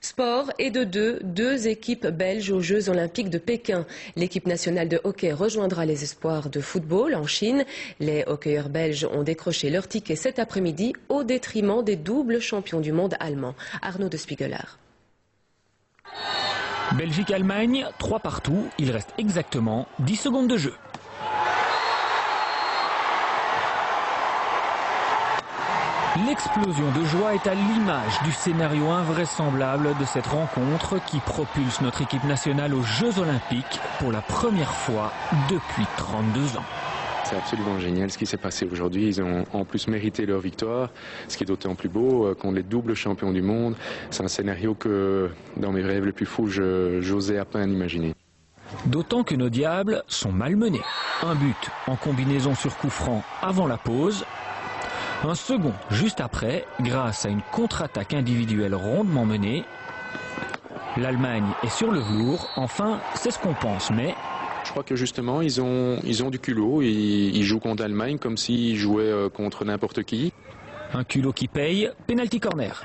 Sport et de deux équipes belges aux Jeux Olympiques de Pékin. L'équipe nationale de hockey rejoindra les espoirs de football en Chine. Les hockeyeurs belges ont décroché leur ticket cet après-midi au détriment des doubles champions du monde allemands. Arnaud de Spiegelard. Belgique-Allemagne, 3 partout. Il reste exactement 10 secondes de jeu. L'explosion de joie est à l'image du scénario invraisemblable de cette rencontre qui propulse notre équipe nationale aux Jeux Olympiques pour la première fois depuis 32 ans. C'est absolument génial ce qui s'est passé aujourd'hui. Ils ont en plus mérité leur victoire, ce qui est d'autant plus beau contre les doubles champions du monde. C'est un scénario que dans mes rêves les plus fous, j'osais à peine imaginer. D'autant que nos diables sont malmenés. Un but en combinaison sur coup franc avant la pause. Un second juste après, grâce à une contre-attaque individuelle rondement menée. L'Allemagne est sur le velours, enfin c'est ce qu'on pense, mais... Je crois que justement ils ont du culot, ils jouent contre l'Allemagne comme s'ils jouaient contre n'importe qui. Un culot qui paye, penalty corner.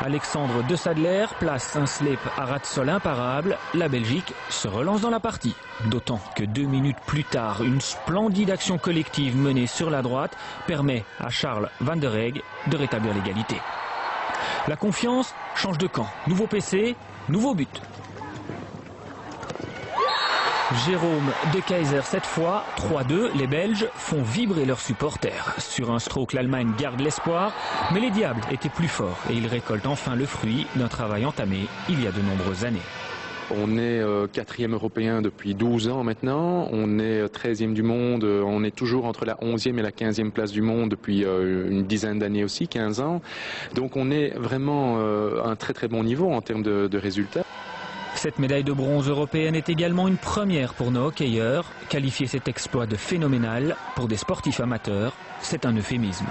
Alexandre De Sadler place un slip à ras de sol imparable. La Belgique se relance dans la partie. D'autant que 2 minutes plus tard, une splendide action collective menée sur la droite permet à Charles Van der Reg de rétablir l'égalité. La confiance change de camp. Nouveau PC, nouveau but. Jérôme De Keyser cette fois, 3-2, les Belges font vibrer leurs supporters. Sur un stroke, l'Allemagne garde l'espoir, mais les Diables étaient plus forts et ils récoltent enfin le fruit d'un travail entamé il y a de nombreuses années. On est 4e européen depuis 12 ans maintenant, on est 13e du monde, on est toujours entre la 11e et la 15e place du monde depuis une dizaine d'années aussi, 15 ans. Donc on est vraiment à un très bon niveau en termes de résultats. Cette médaille de bronze européenne est également une première pour nos hockeyeurs. Qualifier cet exploit de phénoménal pour des sportifs amateurs, c'est un euphémisme.